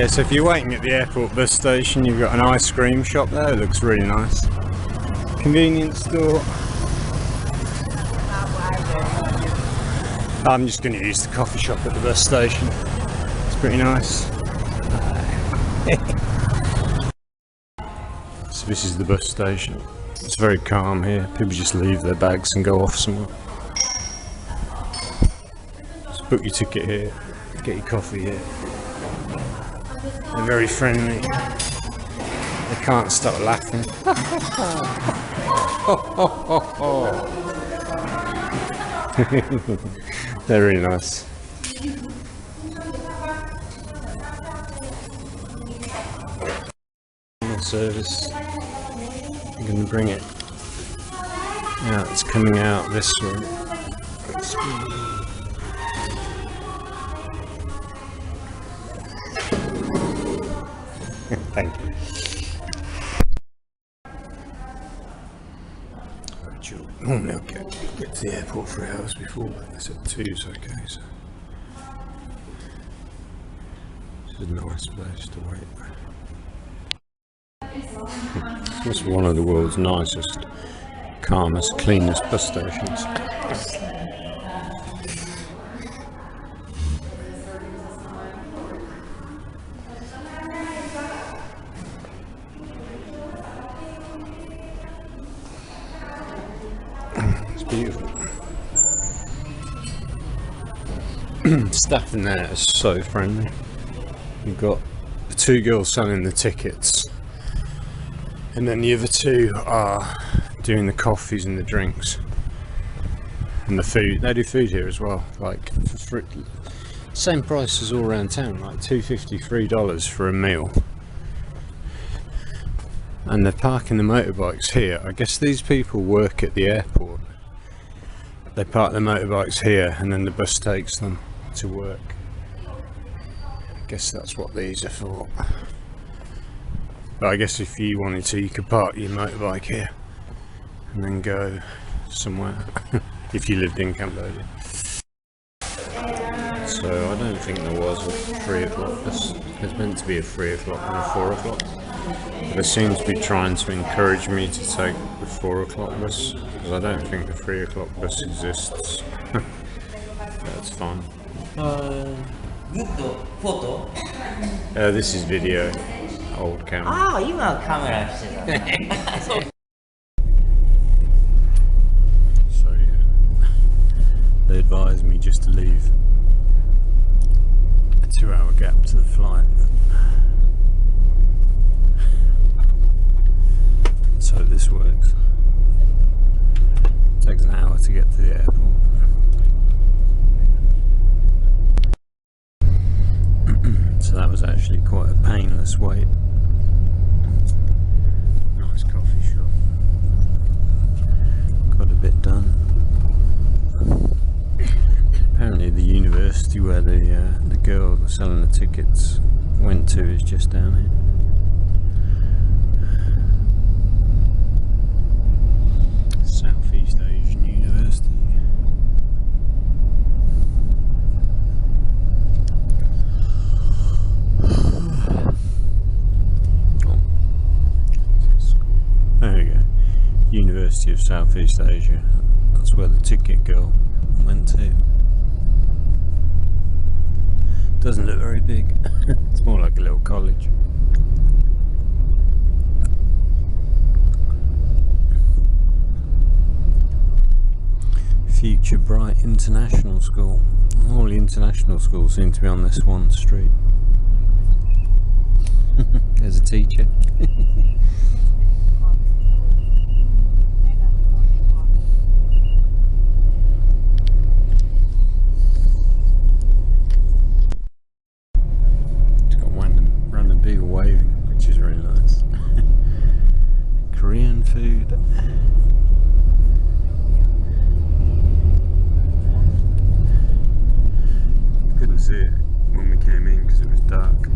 so if you're waiting at the airport bus station, you've got an ice cream shop there. It looks really nice. Convenience store. I'm just going to use the coffee shop at the bus station. It's pretty nice. So this is the bus station. It's very calm here. People just leave their bags and go off somewhere. Just book your ticket here. Get your coffee here. They're very friendly. They can't stop laughing. They're really nice. Service. I'm going to bring it. Yeah, it's coming out this way. Thank you. Normally I'll get to the airport 3 hours before, but they said 2's okay, so this is a nice place to wait. It's one of the world's nicest, calmest, cleanest bus stations. It's beautiful. Staff in there is so friendly. You've got the 2 girls selling the tickets, and then the other 2 are doing the coffees and the drinks and the food. They do food here as well, like for free, same price as all around town, like $2.50, $3 for a meal. And they're parking the motorbikes here. I guess these people work at the airport. They park their motorbikes here and then the bus takes them to work. I guess that's what these are for. But I guess if you wanted to, you could park your motorbike here and then go somewhere if you lived in Cambodia. So I don't think there was a 3 o'clock bus. There's meant to be a 3 o'clock and a 4 o'clock. But they seem to be trying to encourage me to take the 4 o'clock bus, because I don't think the 3 o'clock bus exists. That's fine. Good photo? This is video. Old camera. Ah, 今カメラしてた。So yeah, they advised me just to leave a 2-hour gap to the flight. So this works. It takes an hour to get to the airport. So that was actually quite a painless wait. Nice coffee shop. Got a bit done. Apparently the university where the girl selling the tickets went to is just down here. Southeast Asian University. There we go. University of Southeast Asia. That's where the ticket girl went to. Doesn't look very big. It's more like a little college. Future Bright International School. All the international schools seem to be on this one street. There's a teacher. It's got random people waving, which is really nice. Korean food. Couldn't see it when we came in because it was dark.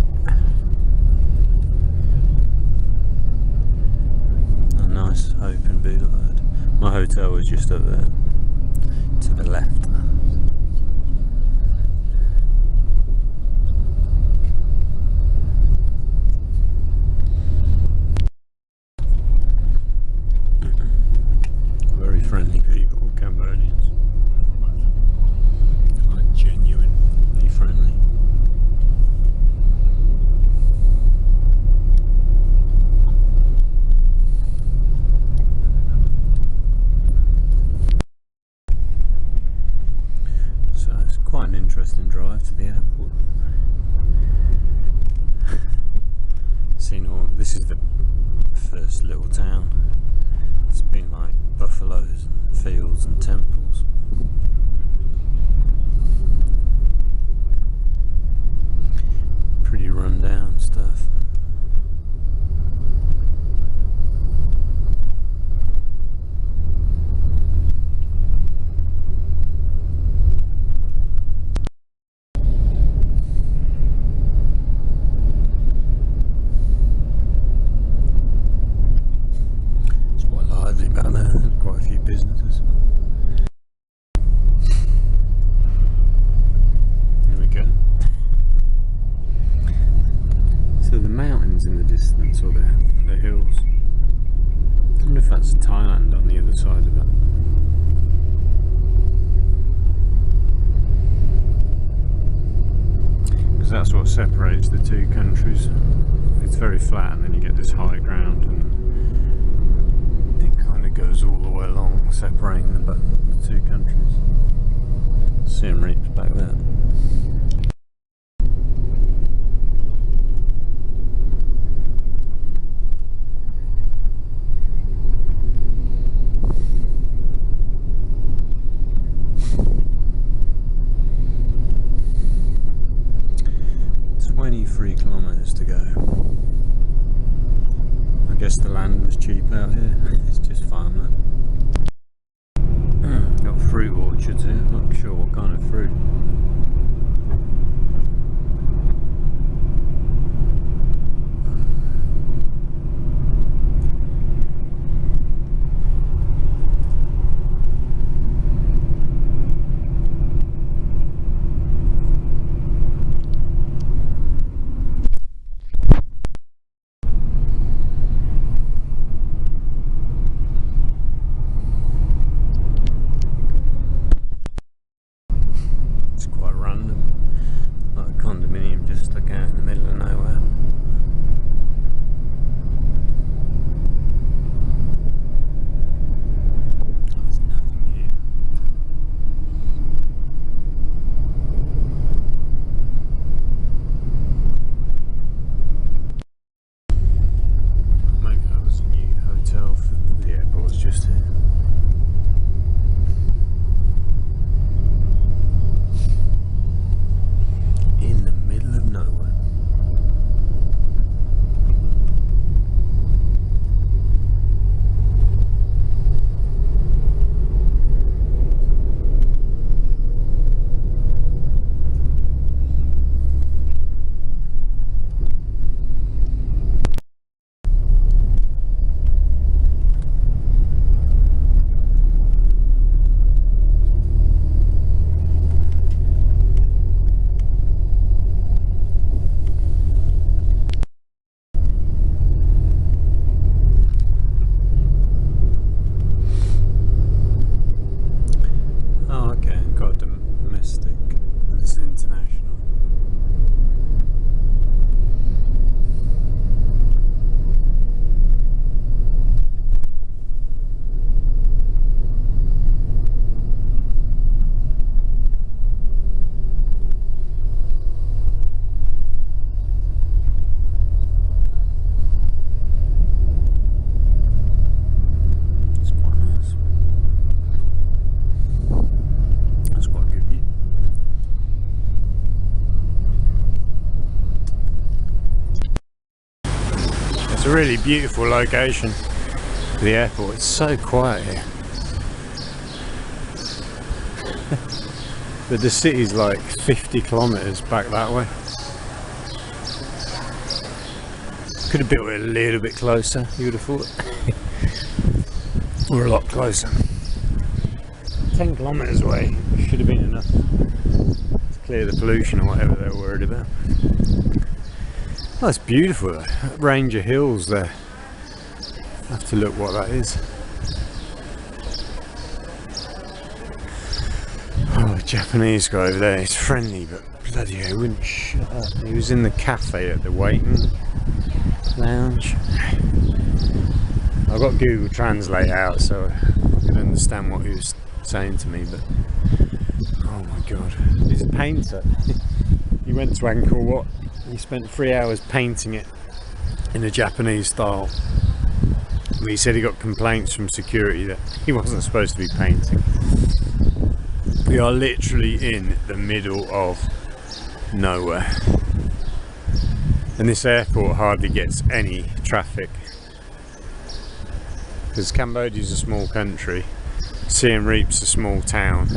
A nice open boulevard. My hotel was just up there to the left. less than drive to the airport. Seen all. This is the first little town. It's been like buffaloes and fields and temples. Pretty run down stuff. It's quite lively back there. There's quite a few businesses. Here we go. So the mountains in the distance, or the hills. I wonder if that's Thailand on the other side of it. Because that's what separates the two countries. It's very flat and then you get this high ground and it kind of goes all the way along, separating the two countries. Siem Reap's back there. To go. I guess the land was cheap out here. It's just farmland. Got fruit orchards here. Not sure what kind of fruit. It's a really beautiful location for the airport. It's so quiet here. But the city's like 50 kilometres back that way. Could have built it a little bit closer, you would have thought. Or a lot closer. 10 kilometres away should have been enough to clear the pollution or whatever they were worried about. Oh, it's beautiful though. That range of hills there. I have to look what that is. Oh, the Japanese guy over there, he's friendly, but bloody hell, he wouldn't shut up. He was in the cafe at the waiting lounge. I got Google Translate out so I could understand what he was saying to me, but Oh my god, he's a painter. He went to Angkor Wat. He spent 3 hours painting it in a Japanese style. He said he got complaints from security that he wasn't supposed to be painting. We are literally in the middle of nowhere, and this airport hardly gets any traffic because Cambodia is a small country, Siem Reap's a small town,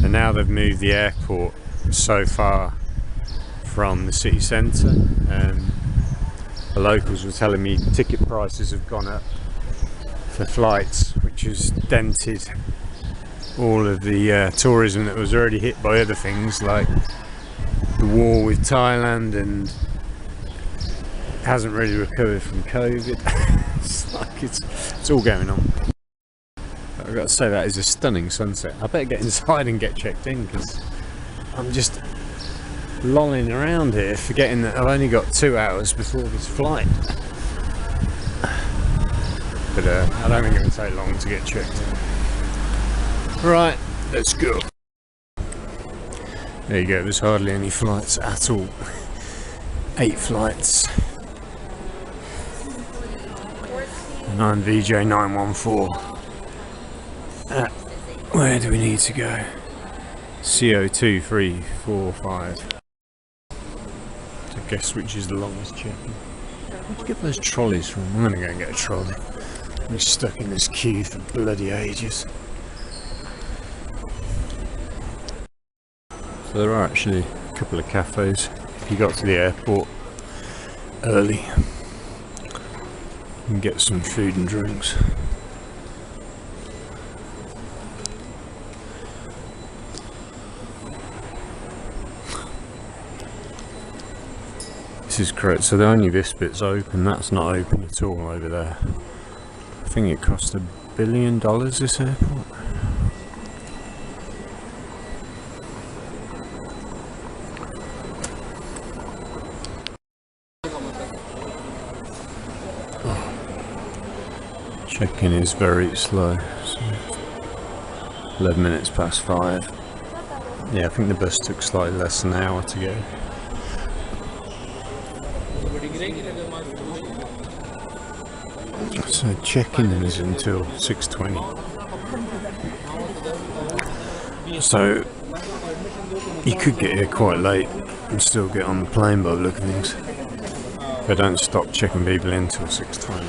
and now they've moved the airport so far from the city centre. The locals were telling me ticket prices have gone up for flights, which has dented all of the tourism that was already hit by other things like the war with Thailand, and hasn't really recovered from COVID. It's like it's all going on. But I've got to say, that is a stunning sunset. I better get inside and get checked in because I'm just lolling around here forgetting that I've only got 2 hours before this flight. But I don't think it'll take long to get checked in. Right, let's go. There you go, there's hardly any flights at all. 8 flights. And I'm VJ914. Where do we need to go? CO2345. To guess which is the longest check-in. Where'd you get those trolleys from? I'm gonna go and get a trolley. I'm stuck in this queue for bloody ages. So there are actually a couple of cafes if you got to the airport early. You can get some food and drinks. This is correct, so only this bit's open, that's not open at all over there. I think it cost $1 billion, this airport. Check-in is very slow, so 11 minutes past 5. Yeah, I think the bus took slightly less than an hour to go. So check-in is until 6:20. So you could get here quite late and still get on the plane by the look of things. They don't stop checking people in until 6:20.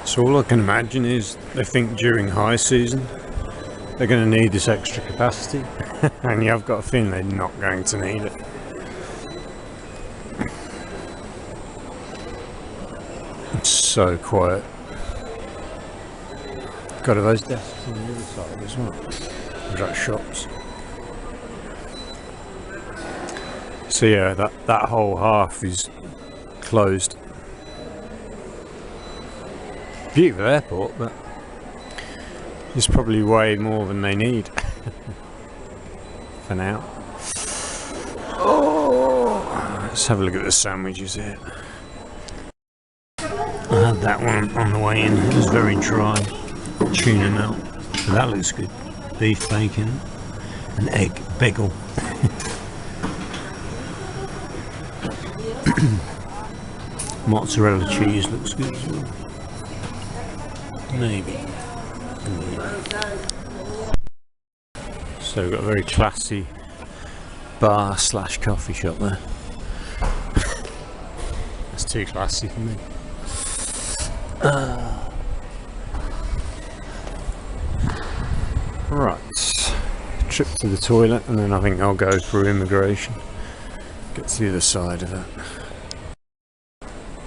So all I can imagine is they think during high season they're going to need this extra capacity, and yeah, I've got a feeling they're not going to need it. It's so quiet. Got those desks on the other side as well. There's like shops. So yeah, that whole half is closed. Beautiful airport, but it's probably way more than they need for now. Oh, let's have a look at the sandwiches here. I had that one on the way in. It was very dry. Tuna melt. So that looks good. Beef bacon and egg bagel. Mozzarella cheese looks good as well. Maybe. So we've got a very classy bar slash coffee shop there. That's too classy for me. Right, trip to the toilet, and then I think I'll go through immigration, get to the other side of it.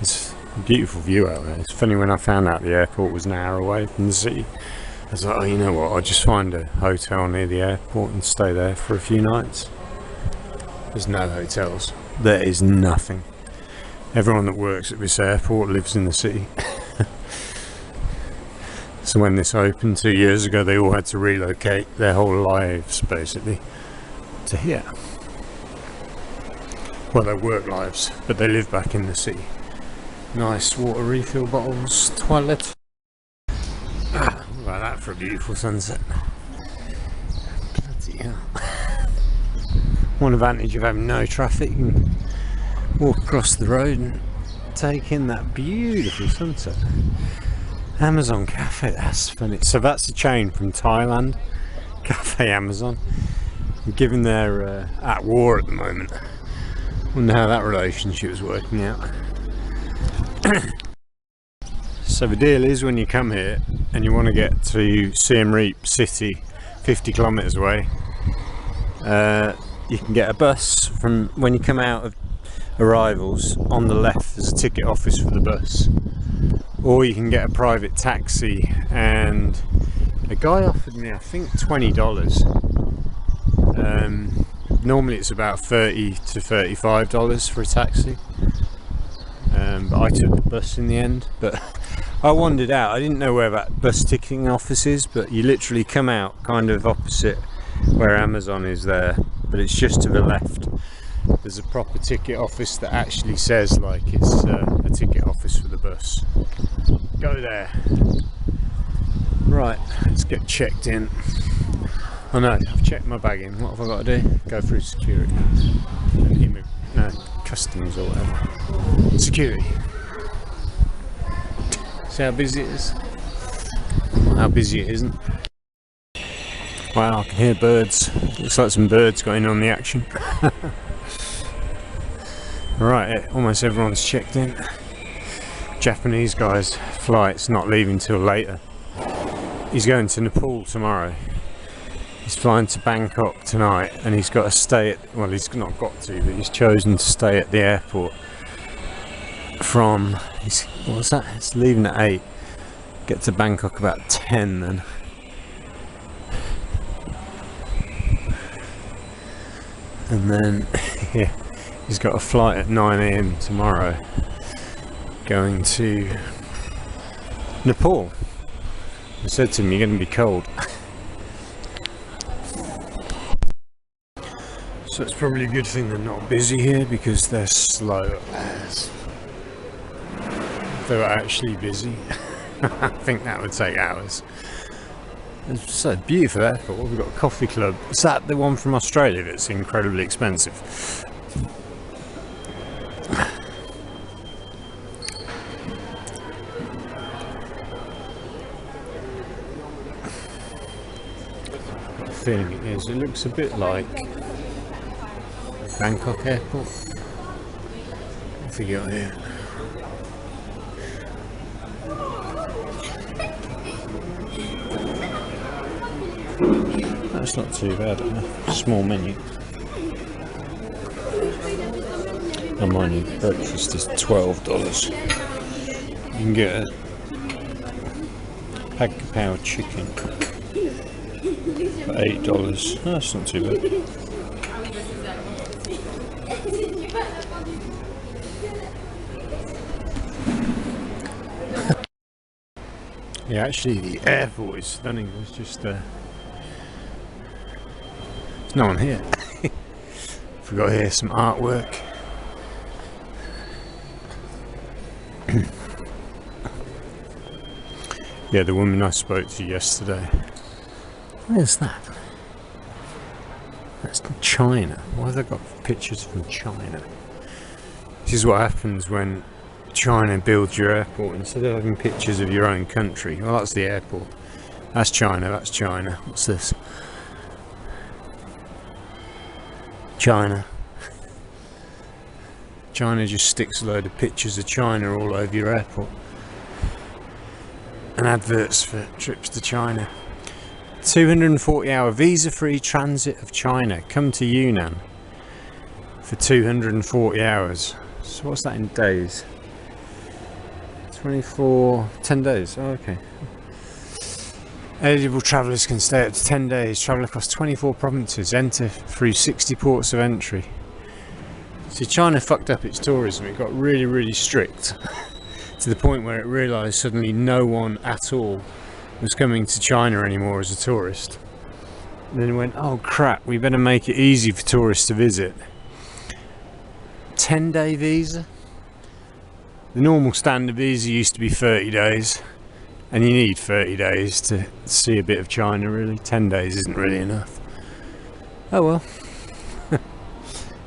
It's a beautiful view out there. It's funny, when I found out the airport was an hour away from the city, I was like, oh, you know what, I'll just find a hotel near the airport and stay there for a few nights. There's no hotels. There is nothing. Everyone that works at this airport lives in the city. So when this opened 2 years ago, they all had to relocate their whole lives, basically, to here. Well, their work lives, but they live back in the city. Nice water refill bottles, toilet. about that for a beautiful sunset. Bloody hell. One advantage of having no traffic, you can walk across the road and take in that beautiful sunset. Amazon Cafe, that's funny. So that's a chain from Thailand, Cafe Amazon. Given they're at war at the moment, I wonder how that relationship is working out. So the deal is, when you come here and you want to get to Siem Reap city, 50 kilometers away, you can get a bus from, when you come out of arrivals, on the left there's a ticket office for the bus, or you can get a private taxi. And a guy offered me, I think, $20. Normally it's about $30 to $35 for a taxi, but I took the bus in the end. But I wandered out, I didn't know where that bus ticketing office is, but you literally come out kind of opposite where Amazon is there, but it's just to the left. There's a proper ticket office that actually says like it's a ticket office for the bus. Go there. Right, let's get checked in. Oh no, I've checked my bag in. What have I got to do? Go through security. No, customs or whatever. Security. See how busy it is? How busy it isn't. Wow, I can hear birds. Looks like some birds got in on the action. Right, almost everyone's checked in. Japanese guy's flight's not leaving till later. He's going to Nepal tomorrow. He's flying to Bangkok tonight, and he's got to stay at, well, he's not got to, but he's chosen to stay at the airport from, what's that? It's leaving at 8. Get to Bangkok about 10 then. And then, yeah, he's got a flight at 9 AM tomorrow going to Nepal. I said to him, you're going to be cold. So it's probably a good thing they're not busy here, because they're slow as. If they were actually busy, I think that would take hours. It's so beautiful airport. We've got a coffee club. Is that the one from Australia that's incredibly expensive? I've got a feeling it is. It looks a bit like Bangkok airport. What have we got here? That's not too bad. Small menu. And mind you, breakfast is $12. You can get a pad kapow chicken for $8. That's not too bad. Yeah, actually the airport is stunning. There's just there's no one here. Forgot here some artwork. Yeah, the woman I spoke to yesterday. Where's that? That's China. Why have they got pictures from China? This is what happens when China builds your airport. Instead of having pictures of your own country. Well, that's the airport. That's China, that's China. What's this? China. China just sticks a load of pictures of China all over your airport. And adverts for trips to China. 240-hour visa-free transit of China. Come to Yunnan for 240 hours. So what's that in days? 10 days. Oh, okay. Eligible travellers can stay up to 10 days, travel across 24 provinces, enter through 60 ports of entry. See, China fucked up its tourism. It got really, really strict to the point where it realised suddenly no one at all was coming to China anymore as a tourist. And then it went, oh crap, we better make it easy for tourists to visit. 10-day visa? The normal standard visa used to be 30 days. And you need 30 days to see a bit of China, really. 10 days isn't really enough. Oh well.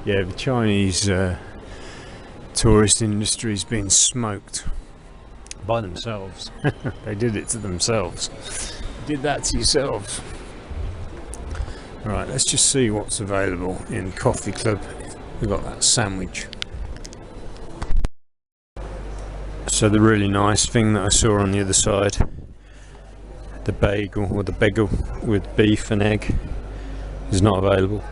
Yeah, the Chinese tourist industry's been smoked by themselves. They did it to themselves. You did that to yourselves. Right, let's just see what's available in Coffee Club. We've got that sandwich. So the really nice thing that I saw on the other side, the bagel, or the bagel with beef and egg, is not available.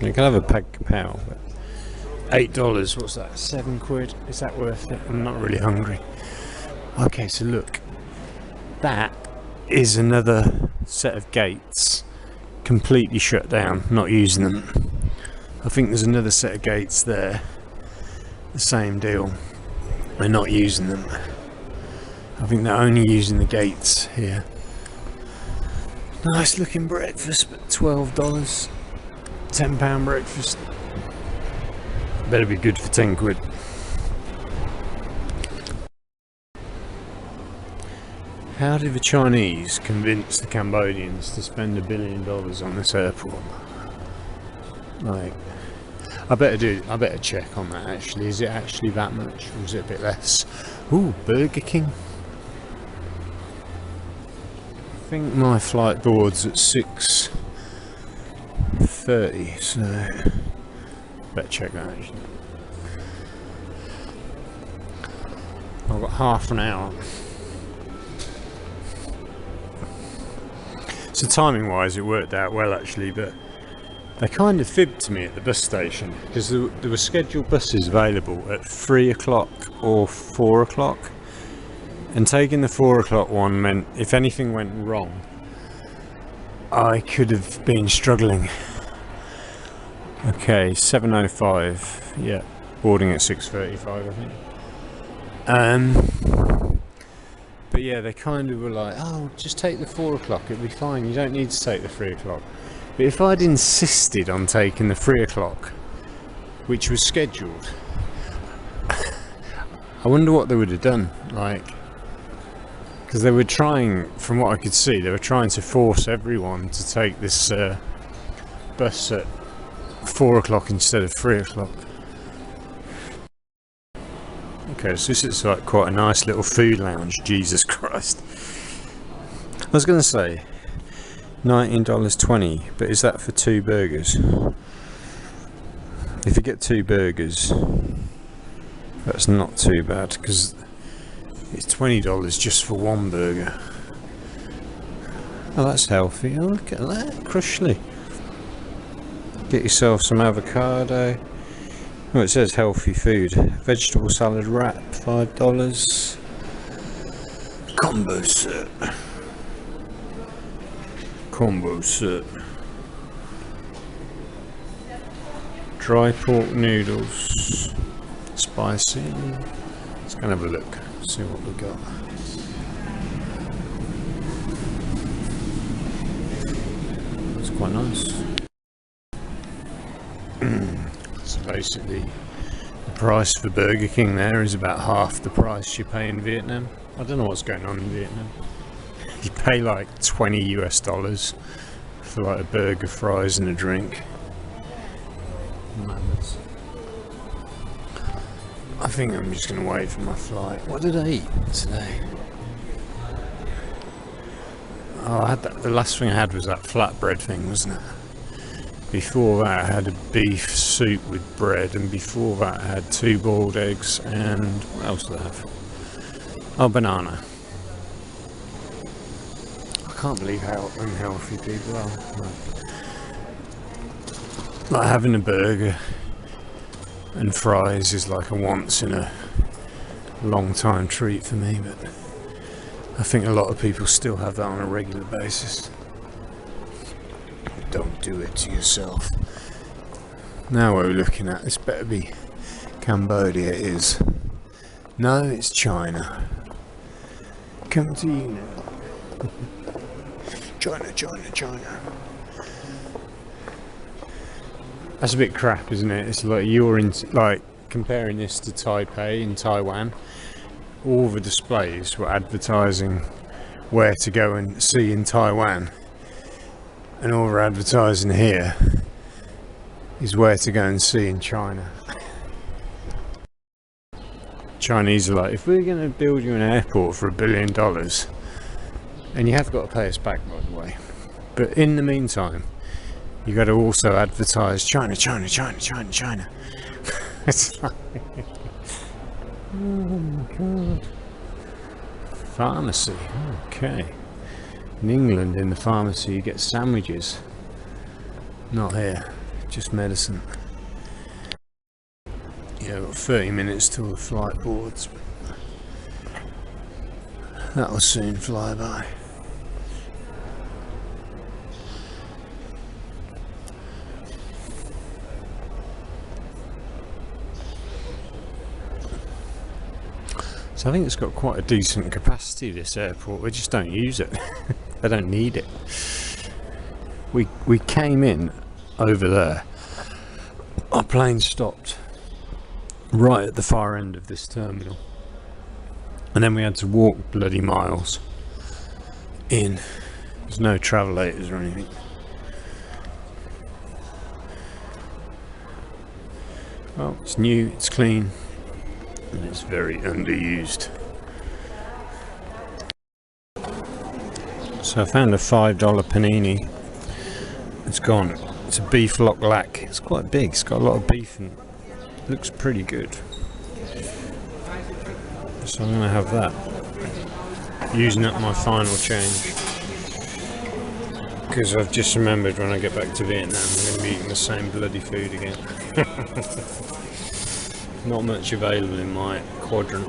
You can have a peg kapow, but $8, what's that, £7? Is that worth it? I'm not really hungry. Okay, so look, that is another set of gates completely shut down, not using them. I think there's another set of gates there, the same deal, they're not using them. I think they're only using the gates here. Nice looking breakfast, but $12, £10 breakfast. Better be good for £10. How did the Chinese convince the Cambodians to spend $1 billion on this airport? Like, I better check on that actually. Is it actually that much, or is it a bit less? Ooh, Burger King. I think my flight board's at 6:30, so better check that actually. I've got half an hour. So timing wise it worked out well actually, but they kind of fibbed to me at the bus station, because there were scheduled buses available at 3 o'clock or 4 o'clock, and taking the 4 o'clock one meant if anything went wrong I could have been struggling. Okay, 7:05, yeah, boarding at 6:35 I think. But yeah, they kind of were like, oh, just take the 4 o'clock, it'll be fine, you don't need to take the 3 o'clock. But if I'd insisted on taking the 3 o'clock, which was scheduled, I wonder what they would have done. Like, because they were trying, from what I could see, they were trying to force everyone to take this bus at 4 o'clock instead of 3 o'clock. Okay, so this is like quite a nice little food lounge. Jesus Christ. I was going to say $19.20, but is that for 2 burgers? If you get 2 burgers, that's not too bad, because it's $20 just for 1 burger. Oh, that's healthy. Oh, look at that, crushly. Get yourself some avocado. Oh, it says healthy food. Vegetable salad wrap, $5. Combo set. Combo set. Dry pork noodles. Spicy. Let's go and have a look. See what we got. It's quite nice. So basically the price for Burger King there is about half the price you pay in Vietnam. I don't know what's going on in Vietnam. You pay like $20 for like a burger, fries and a drink. Madness. I think I'm just going to wait for my flight. What did I eat today? Oh, I had that. The last thing I had was that flatbread thing, wasn't it? Before that I had a beef soup with bread, and before that I had 2 boiled eggs, and what else did I have? Oh, banana. I can't believe how unhealthy people are. Like having a burger and fries is like a once in a long time treat for me, but I think a lot of people still have that on a regular basis. Don't do it to yourself. Now what we're looking at, this better be Cambodia. It is. No, it's China. Come to you now. China, China, China. That's a bit crap, isn't it? It's like you're in, like comparing this to Taipei in Taiwan, all the displays were advertising where to go and see in Taiwan, and all we're advertising here is where to go and see in China. Chinese are like, if we're going to build you an airport for $1 billion, and you have got to pay us back, by the way, but in the meantime you got to also advertise China, China, China, China, China. It's like, oh my god. Pharmacy, okay. In England, in the pharmacy, you get sandwiches. Not here, just medicine. Yeah, we've got 30 minutes till the flight boards. That'll soon fly by. So I think it's got quite a decent capacity, this airport. We just don't use it. They don't need it. We came in over there. Our plane stopped right at the far end of this terminal, and then we had to walk bloody miles in. There's no travellators or anything. Well, it's new, it's clean, and it's very underused. So I found a $5 panini. It's gone. It's a beef lock lac. It's quite big. It's got a lot of beef and it looks pretty good. So I'm going to have that. Using up my final change. Because I've just remembered when I get back to Vietnam I'm going to be eating the same bloody food again. Not much available in my quadrant.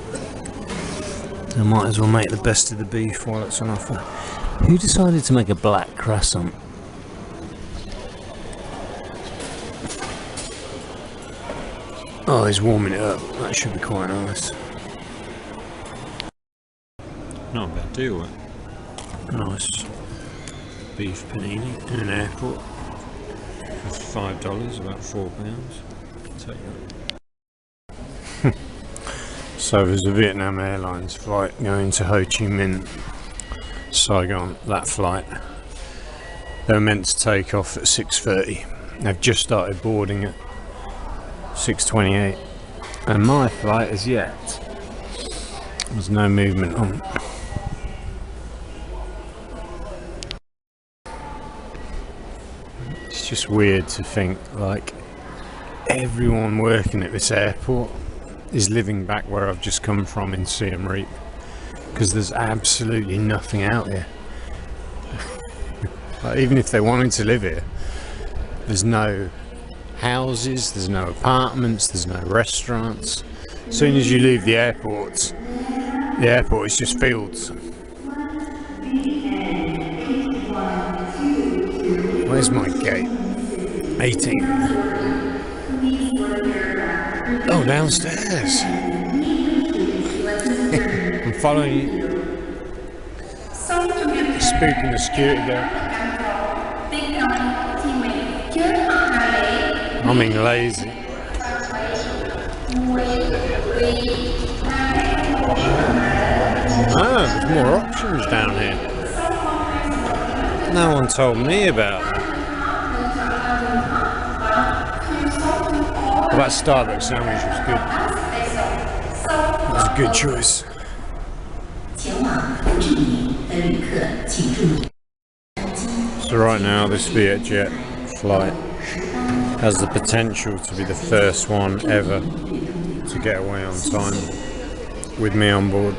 I might as well make the best of the beef while it's on offer. Who decided to make a black croissant? Oh, he's warming it up. That should be quite nice. Not a bad deal, that. Nice beef panini in an airport for $5, about £4. Take that. So there's a Vietnam Airlines flight going to Ho Chi Minh, Saigon. That flight, they were meant to take off at 6:30. They've just started boarding at 6:28, and my flight as yet there's no movement on. It's just weird to think like everyone working at this airport is living back where I've just come from in Siem Reap, because there's absolutely nothing out here. Like, even if they wanted to live here, there's no houses, there's no apartments, there's no restaurants. As soon as you leave the airport is just fields. Where's my gate? 18. Oh, downstairs. I'm following you. Spooking the security guard. I'm being lazy. Ah, there's more options down here. No one told me about that. Well, that Starbucks sandwich was good. It was a good choice. So right now this Vietjet flight has the potential to be the first one ever to get away on time with me on board.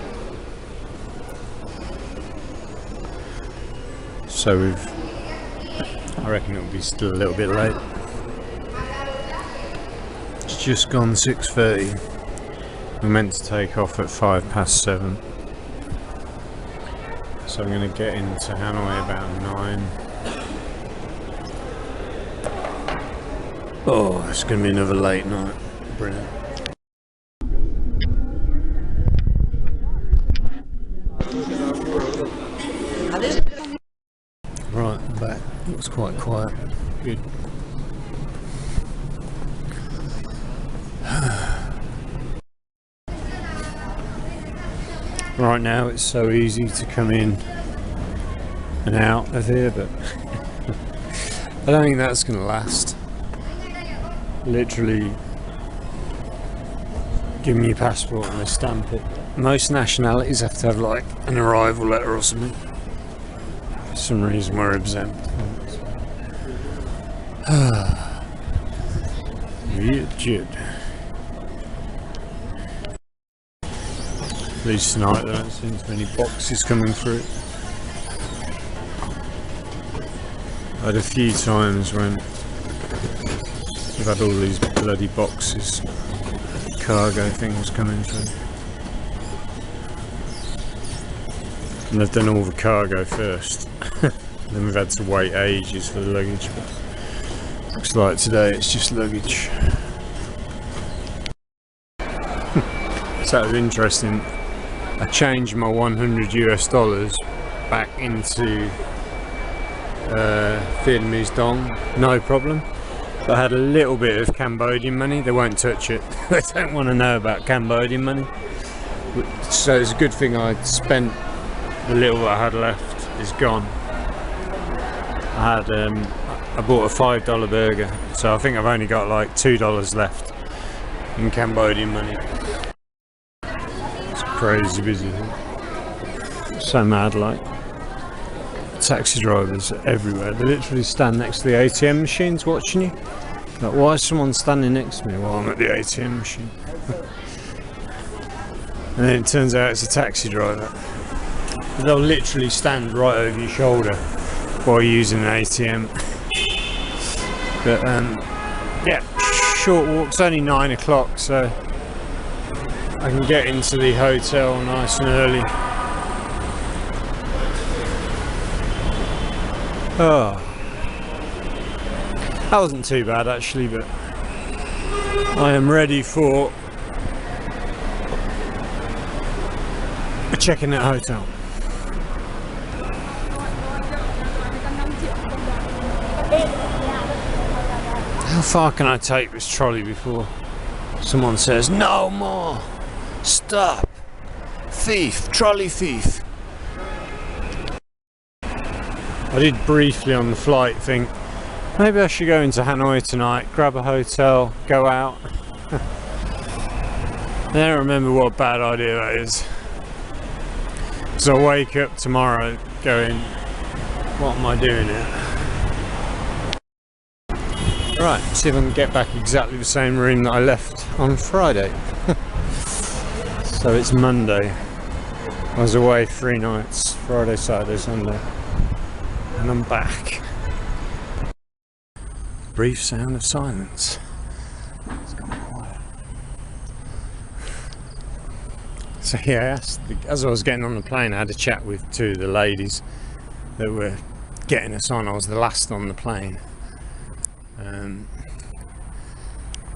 So I reckon it'll be still a little bit late. It's just gone 6:30. We're meant to take off at 7:05. So I'm going to get into Hanoi about 9. Oh, it's going to be another late night. Brilliant. Right, I'm back. It was quite quiet. Good. Right now it's so easy to come in and out of here, but I don't think that's going to last. Literally give me your passport and they stamp it. Most nationalities have to have like an arrival letter or something. For some reason we're exempt. Rigid. At least tonight there don't seem to be any boxes coming through. I had a few times when we've had all these bloody boxes, cargo things coming through. And they've done all the cargo first. Then we've had to wait ages for the luggage. But looks like today it's just luggage. So that was interesting. I changed my $100 back into Vietnamese dong, no problem. But I had a little bit of Cambodian money. They won't touch it. They don't want to know about Cambodian money. So it's a good thing I spent the little that I had left is gone. I bought a $5 burger, so I think I've only got like $2 left in Cambodian money. It's crazy busy. So mad, like. Taxi drivers are everywhere. They literally stand next to the ATM machines watching you. Like, why is someone standing next to me while I'm at the ATM machine? And then it turns out it's a taxi driver. They'll literally stand right over your shoulder while using an ATM. But yeah, short walk. It's only 9 o'clock, so I can get into the hotel nice and early. Oh, that wasn't too bad actually, but I am ready for a check-in at hotel. How far can I take this trolley before someone says, no more, stop, thief, trolley thief? I did briefly on the flight think, maybe I should go into Hanoi tonight, grab a hotel, go out. I don't remember what a bad idea that is. So I wake up tomorrow going, what am I doing here? Right, see if I can get back exactly the same room that I left on Friday. So it's Monday. I was away 3 nights, Friday, Saturday, Sunday. And I'm back. Brief sound of silence. It's gone quiet. So yeah, as I was getting on the plane, I had a chat with 2 of the ladies that were getting us on. I was the last on the plane.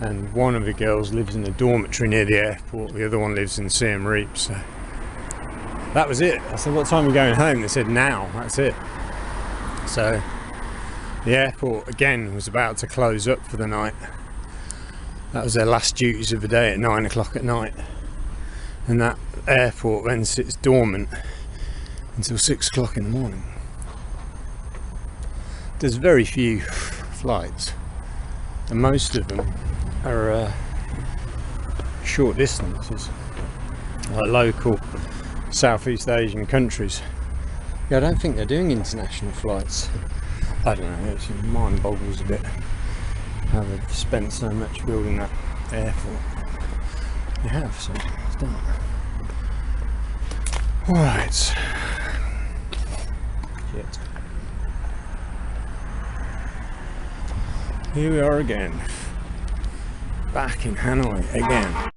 And one of the girls lives in a dormitory near the airport, the other one lives in Siem Reap, so that was it. I said, what time are you going home? They said, now, that's it. So the airport again was about to close up for the night. That was their last duties of the day at 9 o'clock at night. And that airport then sits dormant until 6 o'clock in the morning. There's very few flights, and most of them are short distances, like local Southeast Asian countries. Yeah, I don't think they're doing international flights. I don't know, it mind boggles a bit how they've spent so much building that airport. They have, so it's done. Alright. Shit. Here we are again. Back in Hanoi again.